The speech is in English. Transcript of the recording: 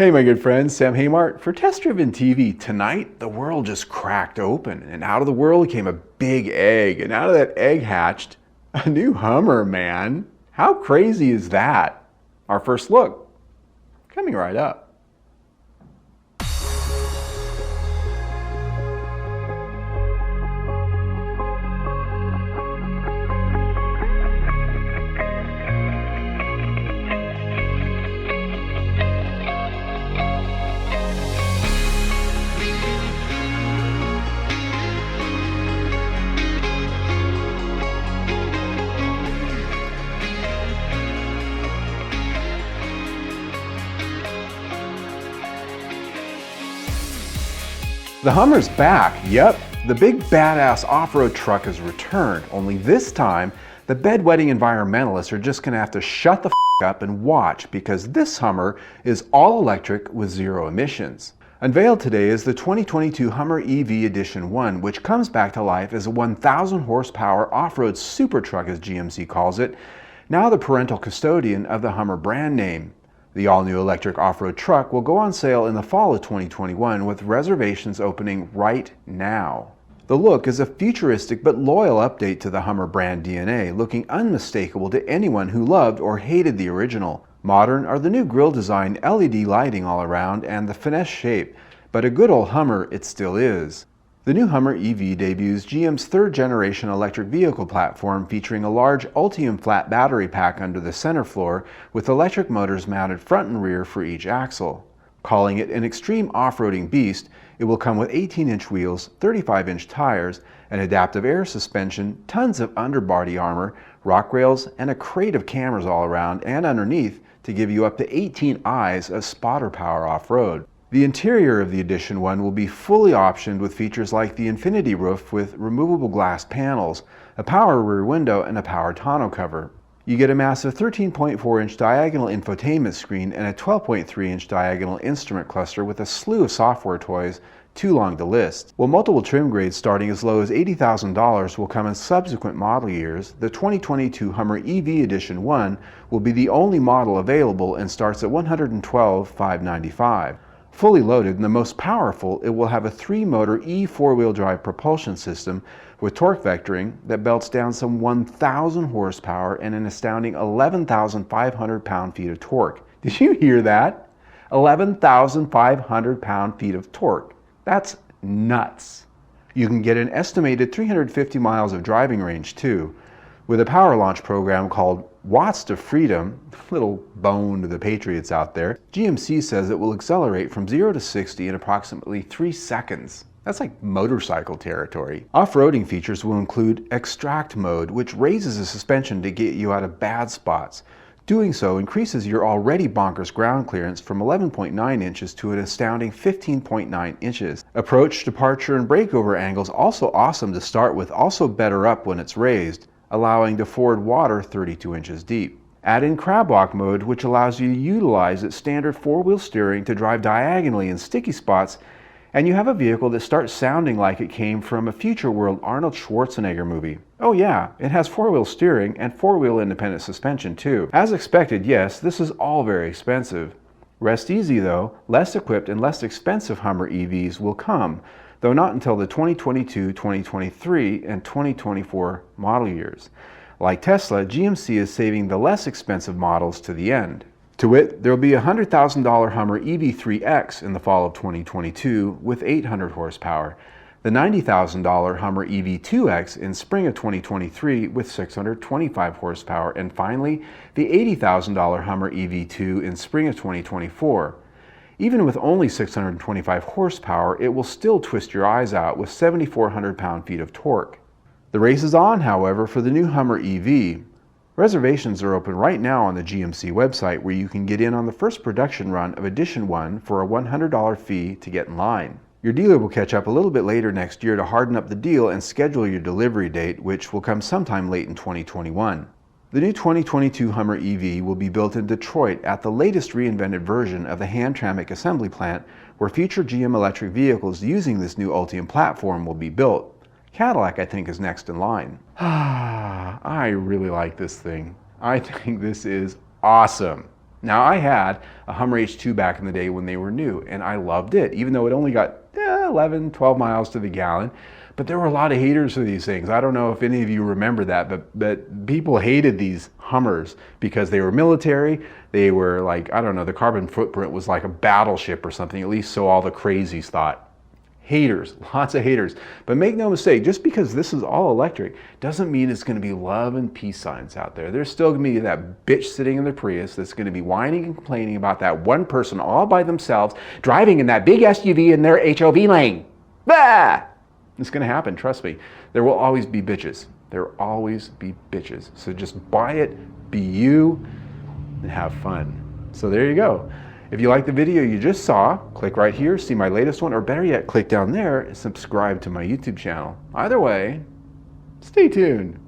Hey my good friends, Sam Haymart for Test Driven TV. Tonight, the world just cracked open and out of the world came a big egg, and out of that egg hatched a new Hummer, man. How crazy is that? Our first look, coming right up. The Hummer's back. Yep, the big badass off-road truck has returned, only this time the bedwetting environmentalists are just gonna have to shut the f up and watch, because this Hummer is all electric with zero emissions. Unveiled today is the 2022 Hummer EV Edition 1, which comes back to life as a 1,000 horsepower off-road super truck, as GMC calls it, now the parental custodian of the Hummer brand name. The all-new electric off-road truck will go on sale in the fall of 2021, with reservations opening right now. The look is a futuristic but loyal update to the Hummer brand DNA, looking unmistakable to anyone who loved or hated the original. Modern are the new grille design, LED lighting all around, and the finesse shape, but a good old Hummer it still is. The new Hummer EV debuts GM's third-generation electric vehicle platform, featuring a large Ultium flat battery pack under the center floor with electric motors mounted front and rear for each axle. Calling it an extreme off-roading beast, it will come with 18-inch wheels, 35-inch tires, an adaptive air suspension, tons of underbody armor, rock rails, and a crate of cameras all around and underneath to give you up to 18 eyes of spotter power off-road. The interior of the Edition 1 will be fully optioned with features like the infinity roof with removable glass panels, a power rear window, and a power tonneau cover. You get a massive 13.4-inch diagonal infotainment screen and a 12.3-inch diagonal instrument cluster with a slew of software toys, too long to list. While multiple trim grades starting as low as $80,000 will come in subsequent model years, the 2022 Hummer EV Edition 1 will be the only model available and starts at $112,595. Fully loaded and the most powerful, it will have a 3-motor E4-wheel drive propulsion system with torque vectoring that belts down some 1,000 horsepower and an astounding 11,500 pound-feet of torque. Did you hear that? 11,500 pound-feet of torque. That's nuts. You can get an estimated 350 miles of driving range too. With a power launch program called Watts to Freedom, little bone to the patriots out there, GMC says it will accelerate from 0 to 60 in approximately 3 seconds. That's like motorcycle territory. Off-roading features will include Extract Mode, which raises the suspension to get you out of bad spots. Doing so increases your already bonkers ground clearance from 11.9 inches to an astounding 15.9 inches. Approach, departure, and breakover angles also awesome to start with, also better up when it's raised, allowing to ford water 32 inches deep. Add in crab walk mode, which allows you to utilize its standard 4-wheel steering to drive diagonally in sticky spots, and you have a vehicle that starts sounding like it came from a future world Arnold Schwarzenegger movie. Oh yeah, it has 4-wheel steering and 4-wheel independent suspension too. As expected, yes, this is all very expensive. Rest easy though, less equipped and less expensive Hummer EVs will come, though not until the 2022, 2023, and 2024 model years. Like Tesla, GMC is saving the less expensive models to the end. To wit, there will be a $100,000 Hummer EV3X in the fall of 2022 with 800 horsepower, the $90,000 Hummer EV2X in spring of 2023 with 625 horsepower, and finally, the $80,000 Hummer EV2 in spring of 2024. Even with only 625 horsepower, it will still twist your eyes out with 7,400 pound-feet of torque. The race is on, however, for the new Hummer EV. Reservations are open right now on the GMC website, where you can get in on the first production run of Edition 1 for a $100 fee to get in line. Your dealer will catch up a little bit later next year to harden up the deal and schedule your delivery date, which will come sometime late in 2021. The new 2022 Hummer EV will be built in Detroit at the latest reinvented version of the Hamtramck assembly plant, where future GM electric vehicles using this new Ultium platform will be built. Cadillac, I think, is next in line. I really like this thing. I think this is awesome. Now, I had a Hummer H2 back in the day when they were new, and I loved it, even though it only got 11, 12 miles to the gallon. But there were a lot of haters for these things. I don't know if any of you remember that, but people hated these Hummers because they were military. They were like, I don't know, the carbon footprint was like a battleship or something, at least so all the crazies thought. Haters, lots of haters. But make no mistake, just because this is all electric doesn't mean it's going to be love and peace signs out there. There's still going to be that bitch sitting in the Prius that's going to be whining and complaining about that one person all by themselves driving in that big SUV in their HOV lane. Bah! It's going to happen, trust me. There will always be bitches. There will always be bitches. So just buy it, be you, and have fun. So there you go. If you like the video you just saw, click right here, see my latest one, or better yet, click down there and subscribe to my YouTube channel. Either way, stay tuned.